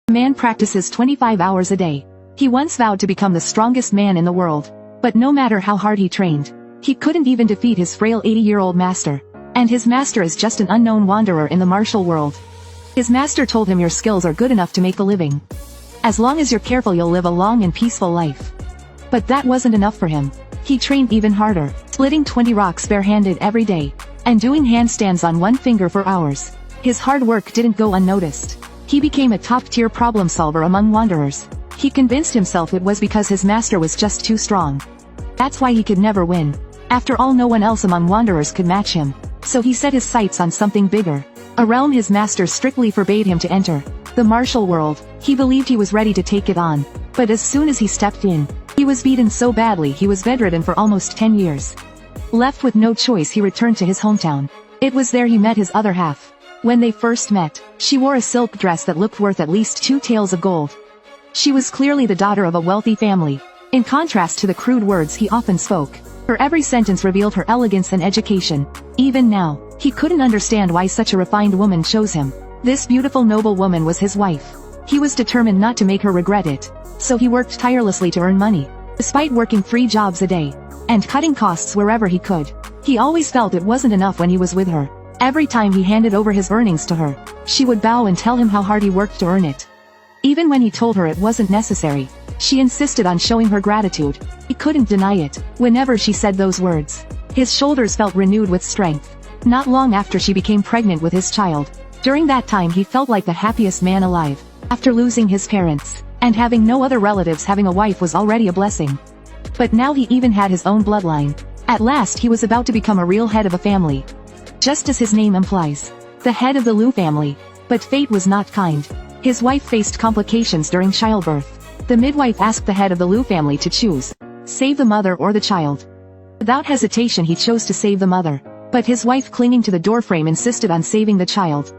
A man practices 25 hours a day. He once vowed to become the strongest man in the world. But no matter how hard he trained, he couldn't even defeat his frail 80-year-old master. And his master is just an unknown wanderer in the martial world. His master told him your skills are good enough to make a living. As long as you're careful you'll live a long and peaceful life. But that wasn't enough for him. He trained even harder, splitting 20 rocks barehanded every day, and doing handstands on one finger for hours. His hard work didn't go unnoticed. He became a top-tier problem solver among wanderers. He convinced himself it was because his master was just too strong. That's why he could never win. After all, no one else among wanderers could match him. So he set his sights on something bigger. A realm his master strictly forbade him to enter. The martial world. He believed he was ready to take it on. But as soon as he stepped in, he was beaten so badly he was bedridden for almost 10 years. Left with no choice, he returned to his hometown. It was there he met his other half. When they first met, she wore a silk dress that looked worth at least 2 taels of gold. She was clearly the daughter of a wealthy family. In contrast to the crude words he often spoke, her every sentence revealed her elegance and education. Even now, he couldn't understand why such a refined woman chose him. This beautiful noble woman was his wife. He was determined not to make her regret it. So he worked tirelessly to earn money. Despite working 3 jobs a day, and cutting costs wherever he could, he always felt it wasn't enough when he was with her. Every time he handed over his earnings to her, she would bow and tell him how hard he worked to earn it. Even when he told her it wasn't necessary, she insisted on showing her gratitude. He couldn't deny it. Whenever she said those words, his shoulders felt renewed with strength. Not long after she became pregnant with his child. During that time he felt like the happiest man alive. After losing his parents, and having no other relatives, having a wife was already a blessing. But now he even had his own bloodline. At last he was about to become a real head of a family. Just as his name implies, the head of the Liu family. But fate was not kind. His wife faced complications during childbirth. The midwife asked the head of the Liu family to choose, save the mother or the child. Without hesitation he chose to save the mother. But his wife, clinging to the doorframe, insisted on saving the child.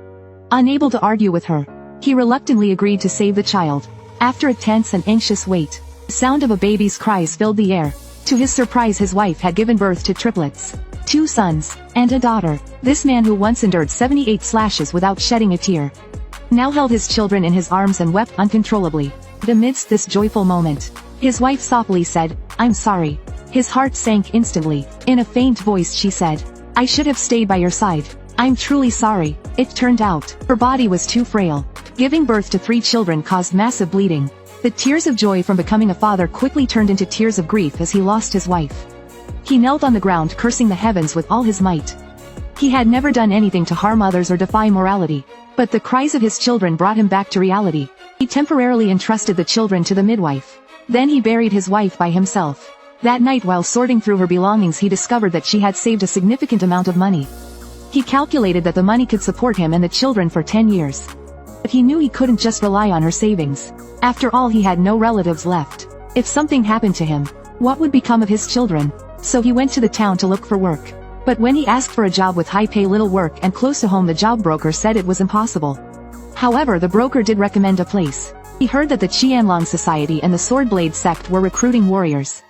Unable to argue with her, he reluctantly agreed to save the child. After a tense and anxious wait, the sound of a baby's cries filled the air. To his surprise, his wife had given birth to triplets. 2 sons, and a daughter. This man, who once endured 78 slashes without shedding a tear, now held his children in his arms and wept uncontrollably. Amidst this joyful moment, his wife softly said, "I'm sorry." His heart sank instantly. In a faint voice she said, "I should have stayed by your side. I'm truly sorry." It turned out, her body was too frail. Giving birth to 3 children caused massive bleeding. The tears of joy from becoming a father quickly turned into tears of grief as he lost his wife. He knelt on the ground, cursing the heavens with all his might. He had never done anything to harm others or defy morality. But the cries of his children brought him back to reality. He temporarily entrusted the children to the midwife. Then he buried his wife by himself. That night, while sorting through her belongings, he discovered that she had saved a significant amount of money. He calculated that the money could support him and the children for 10 years. But he knew he couldn't just rely on her savings. After all, he had no relatives left. If something happened to him, what would become of his children? So he went to the town to look for work. But when he asked for a job with high pay, little work, and close to home, the job broker said it was impossible. However, the broker did recommend a place. He heard that the Qianlong Society and the Swordblade sect were recruiting warriors.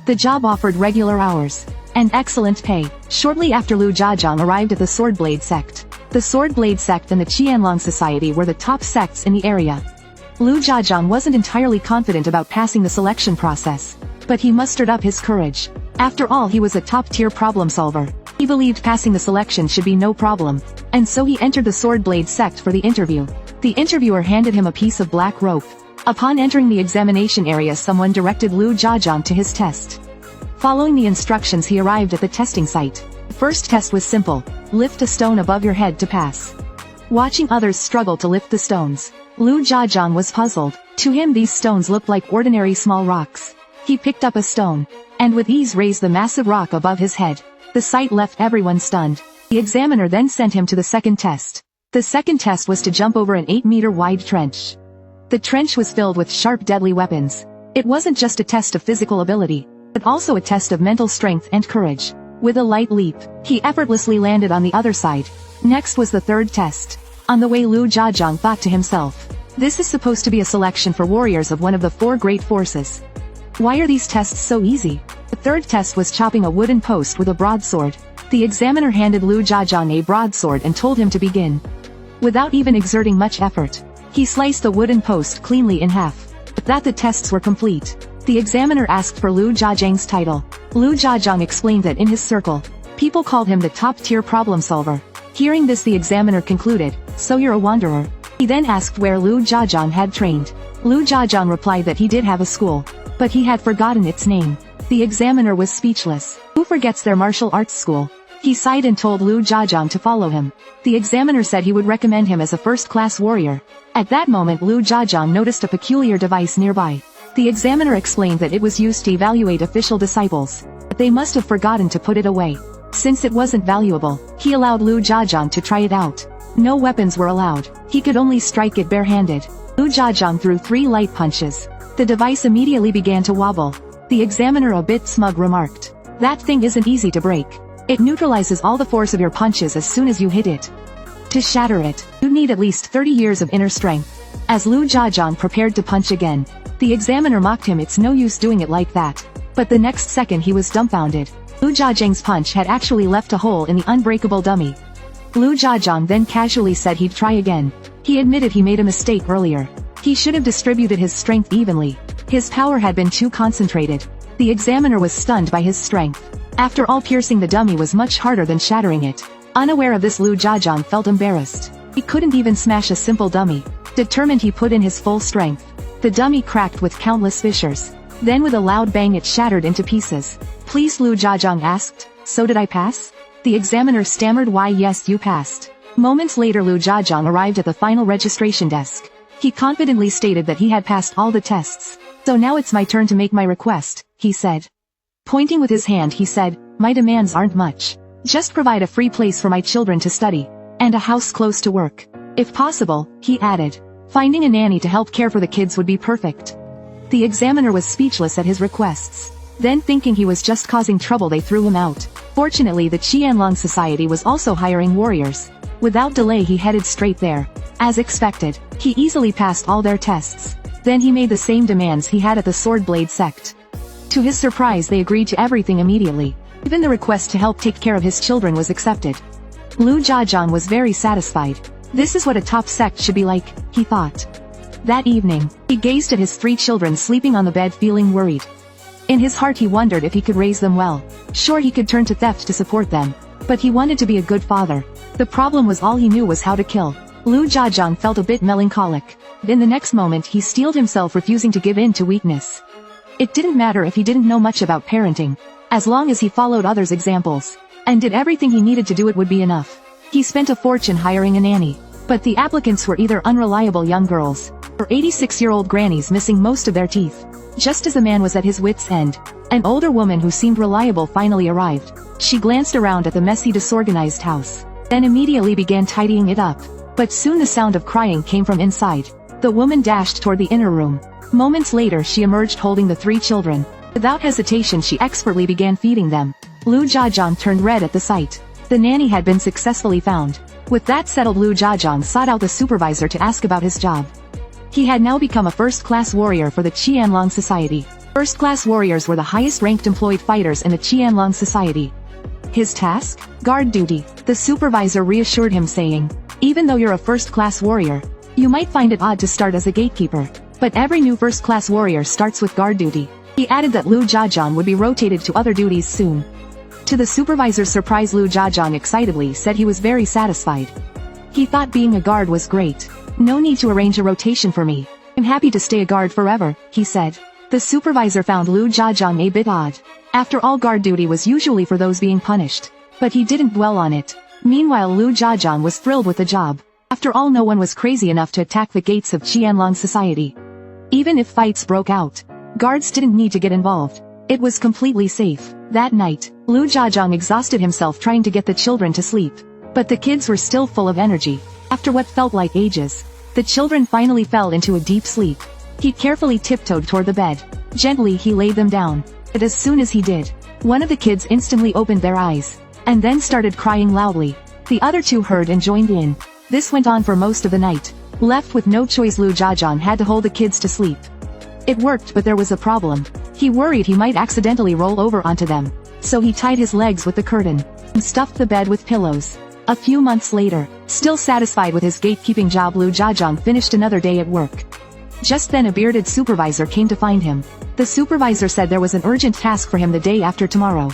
The job offered regular hours and excellent pay. Shortly after, Liu Jiazhang arrived at the Swordblade sect. The Swordblade sect and the Qianlong Society were the top sects in the area. Liu Jiazhang wasn't entirely confident about passing the selection process, but he mustered up his courage. After all, he was a top-tier problem solver. He believed passing the selection should be no problem, and so he entered the Swordblade sect for the interview. The interviewer handed him a piece of black rope. Upon entering the examination area, someone directed Liu Jiazhang to his test. Following the instructions, he arrived at the testing site. The first test was simple: lift a stone above your head to pass. Watching others struggle to lift the stones, Liu Jiazhang was puzzled. To him, these stones looked like ordinary small rocks. He picked up a stone, and with ease raised the massive rock above his head. The sight left everyone stunned. The examiner then sent him to the second test. The second test was to jump over an 8-meter wide trench. The trench was filled with sharp, deadly weapons. It wasn't just a test of physical ability, but also a test of mental strength and courage. With a light leap, he effortlessly landed on the other side. Next was the third test. On the way, Liu Jiazhang thought to himself, this is supposed to be a selection for warriors of one of the 4 great forces. Why are these tests so easy? The third test was chopping a wooden post with a broadsword. The examiner handed Liu Jiazhang a broadsword and told him to begin. Without even exerting much effort, He sliced the wooden post cleanly in half. With that the tests were complete. The examiner asked for Lu Jiazhang's title. Lu Jiazhang explained that in his circle, people called him the top-tier problem solver. Hearing this the examiner concluded, "So you're a wanderer." He then asked where Lu Jiazhang had trained. Lu Jiazhang replied that he did have a school, but he had forgotten its name. The examiner was speechless. Who forgets their martial arts school? He sighed and told Lu Jiazhang to follow him. The examiner said he would recommend him as a first-class warrior. At that moment Lu Jiazhang noticed a peculiar device nearby. The examiner explained that it was used to evaluate official disciples, but they must have forgotten to put it away. Since it wasn't valuable, he allowed Lu Jiazhang to try it out. No weapons were allowed. He could only strike it barehanded. Lu Jiazhang threw 3 light punches. The device immediately began to wobble. The examiner, a bit smug, remarked, "That thing isn't easy to break. It neutralizes all the force of your punches as soon as you hit it. To shatter it, you need at least 30 years of inner strength." As Lu Jiazhang prepared to punch again, the examiner mocked him, "It's no use doing it like that." But the next second he was dumbfounded. Lu Jiazhang's punch had actually left a hole in the unbreakable dummy. Lu Jiazhang then casually said he'd try again. He admitted he made a mistake earlier. He should have distributed his strength evenly. His power had been too concentrated. The examiner was stunned by his strength. After all, piercing the dummy was much harder than shattering it. Unaware of this, Lu Jiazhang felt embarrassed. He couldn't even smash a simple dummy. Determined, he put in his full strength. The dummy cracked with countless fissures. Then with a loud bang it shattered into pieces. "Please," Lu Jiazhang asked, "so did I pass?" The examiner stammered, "Why yes, you passed." Moments later Lu Jiazhang arrived at the final registration desk. He confidently stated that he had passed all the tests. "So now it's my turn to make my request," he said. Pointing with his hand he said, "My demands aren't much. Just provide a free place for my children to study, and a house close to work. If possible," he added, "finding a nanny to help care for the kids would be perfect." The examiner was speechless at his requests. Then, thinking he was just causing trouble, they threw him out. Fortunately the Qianlong Society was also hiring warriors. Without delay he headed straight there. As expected, he easily passed all their tests. Then he made the same demands he had at the Sword Blade sect. To his surprise they agreed to everything immediately. Even the request to help take care of his children was accepted. Lu Jiazhang was very satisfied. This is what a top sect should be like, he thought. That evening, he gazed at his 3 children sleeping on the bed feeling worried. In his heart he wondered if he could raise them well. Sure, he could turn to theft to support them, but he wanted to be a good father. The problem was all he knew was how to kill. Lu Jiazhang felt a bit melancholic. In the next moment he steeled himself, refusing to give in to weakness. It didn't matter if he didn't know much about parenting. As long as he followed others' examples, and did everything he needed to do, it would be enough. He spent a fortune hiring a nanny. But the applicants were either unreliable young girls, or 86-year-old grannies missing most of their teeth. Just as the man was at his wit's end, an older woman who seemed reliable finally arrived. She glanced around at the messy, disorganized house, then immediately began tidying it up. But soon the sound of crying came from inside. The woman dashed toward the inner room. Moments later she emerged holding the 3 children. Without hesitation she expertly began feeding them. Lu Jiazhang turned red at the sight. The nanny had been successfully found. With that settled, Lu Jiazhang sought out the supervisor to ask about his job. He had now become a first-class warrior for the Qianlong Society. First-class warriors were the highest-ranked employed fighters in the Qianlong Society. His task? Guard duty. The supervisor reassured him, saying, "Even though you're a first-class warrior, you might find it odd to start as a gatekeeper. But every new first-class warrior starts with guard duty." He added that Lu Jiazhang would be rotated to other duties soon. To the supervisor's surprise, Lu Jiazhang excitedly said he was very satisfied. He thought being a guard was great. "No need to arrange a rotation for me. I'm happy to stay a guard forever," he said. The supervisor found Lu Jiazhang a bit odd. After all, guard duty was usually for those being punished. But he didn't dwell on it. Meanwhile, Lu Jiazhang was thrilled with the job. After all, no one was crazy enough to attack the gates of Qianlong Society. Even if fights broke out, guards didn't need to get involved. It was completely safe. That night, Lu Jiazhang exhausted himself trying to get the children to sleep. But the kids were still full of energy. After what felt like ages, the children finally fell into a deep sleep. He carefully tiptoed toward the bed. Gently he laid them down. But as soon as he did, one of the kids instantly opened their eyes, and then started crying loudly. The other 2 heard and joined in. This went on for most of the night. Left with no choice, Lu Jiazhang had to hold the kids to sleep. It worked, but there was a problem. He worried he might accidentally roll over onto them. So he tied his legs with the curtain, and stuffed the bed with pillows. A few months later, Still satisfied with his gatekeeping job, Lu Jiajang finished another day at work. Just then a bearded supervisor came to find him. The supervisor said there was an urgent task for him the day after tomorrow.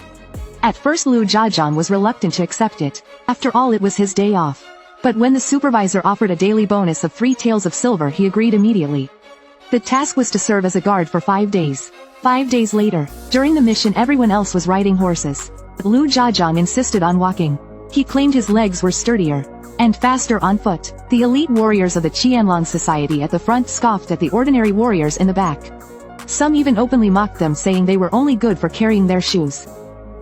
At first Lu Jiajang was reluctant to accept it. After all, it was his day off. But when the supervisor offered a daily bonus of 3 taels of silver, he agreed immediately. The task was to serve as a guard for 5 days. 5 days later, during the mission, everyone else was riding horses. But Lu Jiajang insisted on walking. He claimed his legs were sturdier and faster on foot. The elite warriors of the Qianlong society at the front scoffed at the ordinary warriors in the back. Some even openly mocked them, saying they were only good for carrying their shoes.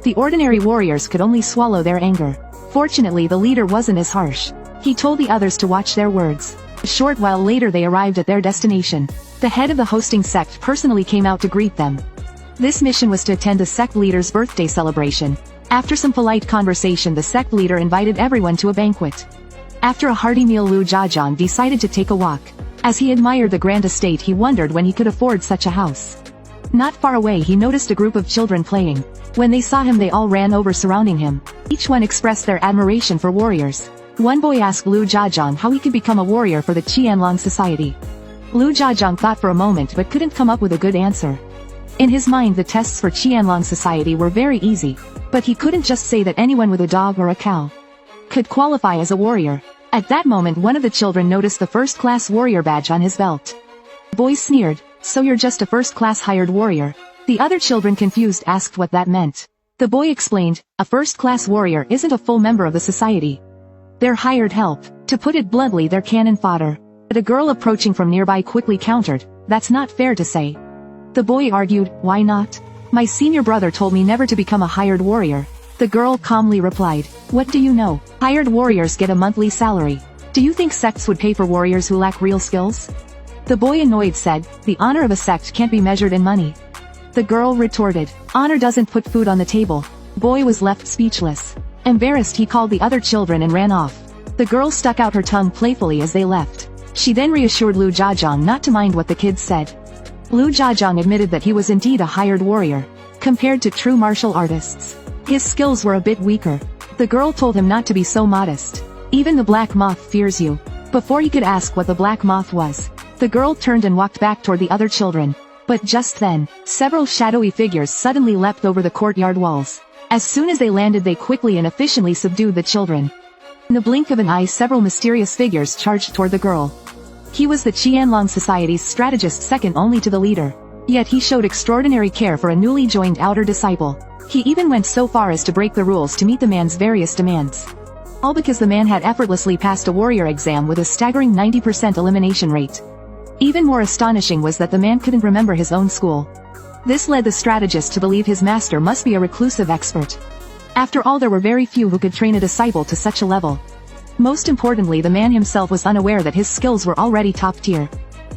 The ordinary warriors could only swallow their anger. Fortunately, the leader wasn't as harsh. He told the others to watch their words. A short while later they arrived at their destination. The head of the hosting sect personally came out to greet them. This mission was to attend the sect leader's birthday celebration. After some polite conversation, the sect leader invited everyone to a banquet. After a hearty meal, Lu Jiajang decided to take a walk. As he admired the grand estate, he wondered when he could afford such a house. Not far away he noticed a group of children playing. When they saw him, they all ran over, surrounding him. Each one expressed their admiration for warriors. One boy asked Lu Jiajang how he could become a warrior for the Qianlong society. Lu Jiajang thought for a moment but couldn't come up with a good answer. In his mind, the tests for Qianlong society were very easy, but he couldn't just say that anyone with a dog or a cow could qualify as a warrior. At that moment, one of the children noticed the first-class warrior badge on his belt. The boy sneered, "So you're just a first-class hired warrior?" The other children, confused, asked what that meant. The boy explained, "A first-class warrior isn't a full member of the society. They're hired help. To put it bluntly, they're cannon fodder." But a girl approaching from nearby quickly countered, "That's not fair to say." The boy argued, "Why not? My senior brother told me never to become a hired warrior." The girl calmly replied, "What do you know? Hired warriors get a monthly salary. Do you think sects would pay for warriors who lack real skills?" The boy, annoyed, said, "The honor of a sect can't be measured in money." The girl retorted, "Honor doesn't put food on the table." The boy was left speechless. Embarrassed, he called the other children and ran off. The girl stuck out her tongue playfully as they left. She then reassured Lu Jiajang not to mind what the kids said. Lu Jiajang admitted that he was indeed a hired warrior. Compared to true martial artists, his skills were a bit weaker. The girl told him not to be so modest. "Even the black moth fears you." Before he could ask what the black moth was, the girl turned and walked back toward the other children. But just then, several shadowy figures suddenly leapt over the courtyard walls. As soon as they landed, they quickly and efficiently subdued the children. In the blink of an eye, several mysterious figures charged toward the girl. He was the Qianlong Society's strategist, second only to the leader. Yet he showed extraordinary care for a newly joined outer disciple. He even went so far as to break the rules to meet the man's various demands. All because the man had effortlessly passed a warrior exam with a staggering 90% elimination rate. Even more astonishing was that the man couldn't remember his own school. This led the strategist to believe his master must be a reclusive expert. After all, there were very few who could train a disciple to such a level. Most importantly, the man himself was unaware that his skills were already top tier.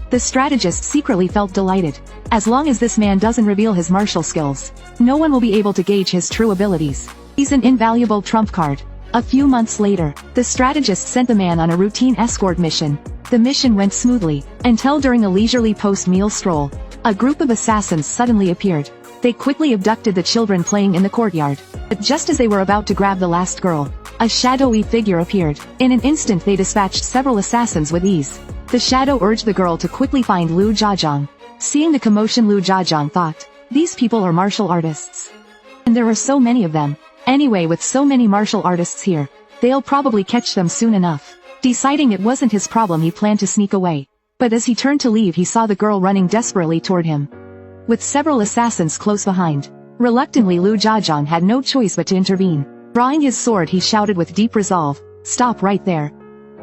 The strategist secretly felt delighted. As long as this man doesn't reveal his martial skills, no one will be able to gauge his true abilities. He's an invaluable trump card. A few months later, the strategist sent the man on a routine escort mission. The mission went smoothly, until during a leisurely post-meal stroll, a group of assassins suddenly appeared. They quickly abducted the children playing in the courtyard. But just as they were about to grab the last girl, a shadowy figure appeared. In an instant they dispatched several assassins with ease. The shadow urged the girl to quickly find Lu Jiajang. Seeing the commotion, Lu Jiajang thought, "These people are martial artists. And there are so many of them. Anyway, with so many martial artists here, they'll probably catch them soon enough." Deciding it wasn't his problem, he planned to sneak away. But as he turned to leave, he saw the girl running desperately toward him, with several assassins close behind. Reluctantly, Lu Jiajang had no choice but to intervene. Drawing his sword, he shouted with deep resolve, "Stop right there."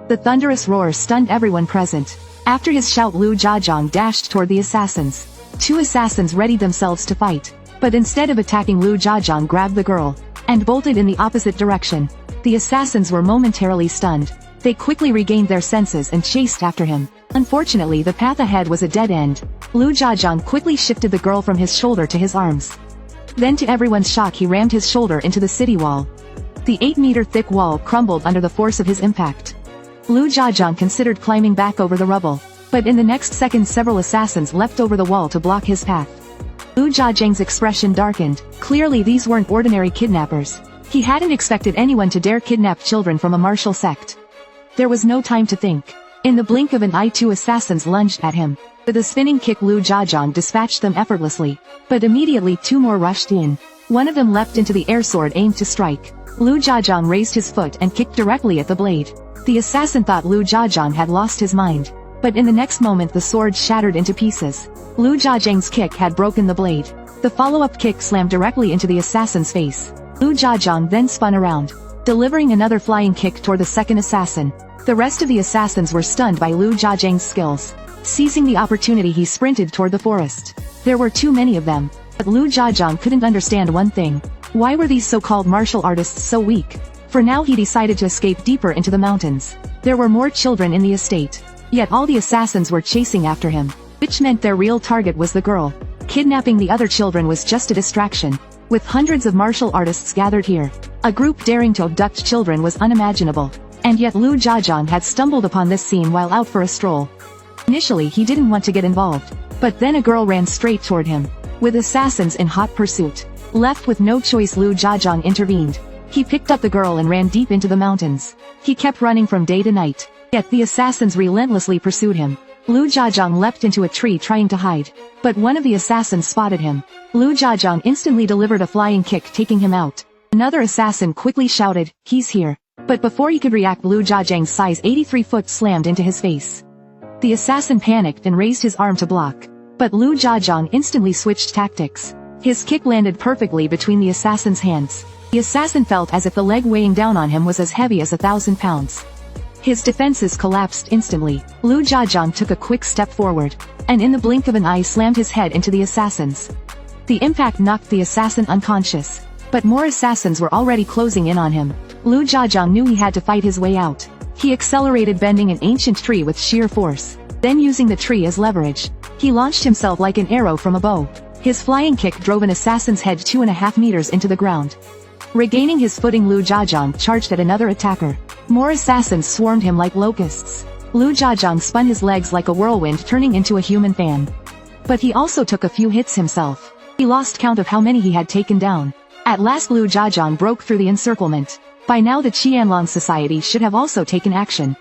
The thunderous roar stunned everyone present. After his shout, Lu Jiajang dashed toward the assassins. Two assassins readied themselves to fight, but instead of attacking, Lu Jiajang grabbed the girl and bolted in the opposite direction. The assassins were momentarily stunned. They quickly regained their senses and chased after him. Unfortunately, the path ahead was a dead end. Lu Jiajang quickly shifted the girl from his shoulder to his arms. Then, to everyone's shock, he rammed his shoulder into the city wall. The 8-meter thick wall crumbled under the force of his impact. Lu Jiajang considered climbing back over the rubble, but in the next second several assassins leapt over the wall to block his path. Lu Jiajang's expression darkened. Clearly these weren't ordinary kidnappers. He hadn't expected anyone to dare kidnap children from a martial sect. There was no time to think. In the blink of an eye, two assassins lunged at him. With a spinning kick, Lu Jiajang dispatched them effortlessly. But immediately two more rushed in. One of them leapt into the air, sword aimed to strike. Lu Jiajang raised his foot and kicked directly at the blade. The assassin thought Lu Jiajang had lost his mind. But in the next moment the sword shattered into pieces. Lu Jiajang's kick had broken the blade. The follow-up kick slammed directly into the assassin's face. Lu Jiajang then spun around, delivering another flying kick toward the second assassin. The rest of the assassins were stunned by Lu Jiajang's skills. Seizing the opportunity, he sprinted toward the forest. There were too many of them. But Lu Jiajang couldn't understand one thing. Why were these so-called martial artists so weak? For now he decided to escape deeper into the mountains. There were more children in the estate. Yet all the assassins were chasing after him, which meant their real target was the girl. Kidnapping the other children was just a distraction. With hundreds of martial artists gathered here, a group daring to abduct children was unimaginable. And yet Lu Jiajang had stumbled upon this scene while out for a stroll. Initially he didn't want to get involved, but then a girl ran straight toward him, with assassins in hot pursuit. Left with no choice, Lu Jiajang intervened. He picked up the girl and ran deep into the mountains. He kept running from day to night, yet the assassins relentlessly pursued him. Lu Jiajang leapt into a tree trying to hide, but one of the assassins spotted him. Lu Jiajang instantly delivered a flying kick, taking him out. Another assassin quickly shouted, "He's here." But before he could react, Lu Jiajang's size 83 foot slammed into his face. The assassin panicked and raised his arm to block. But Lu Jiajang instantly switched tactics. His kick landed perfectly between the assassin's hands. The assassin felt as if the leg weighing down on him was as heavy as 1,000 pounds. His defenses collapsed instantly. Lu Jiajang took a quick step forward, and in the blink of an eye slammed his head into the assassins. The impact knocked the assassin unconscious, but more assassins were already closing in on him. Lu Jiajang knew he had to fight his way out. He accelerated, bending an ancient tree with sheer force. Then using the tree as leverage, he launched himself like an arrow from a bow. His flying kick drove an assassin's head 2.5 meters into the ground. Regaining his footing, Lu Jiajang charged at another attacker. More assassins swarmed him like locusts. Lu Jiajang spun his legs like a whirlwind, turning into a human fan. But he also took a few hits himself. He lost count of how many he had taken down. At last Lu Jiajang broke through the encirclement. By now the Qianlong society should have also taken action.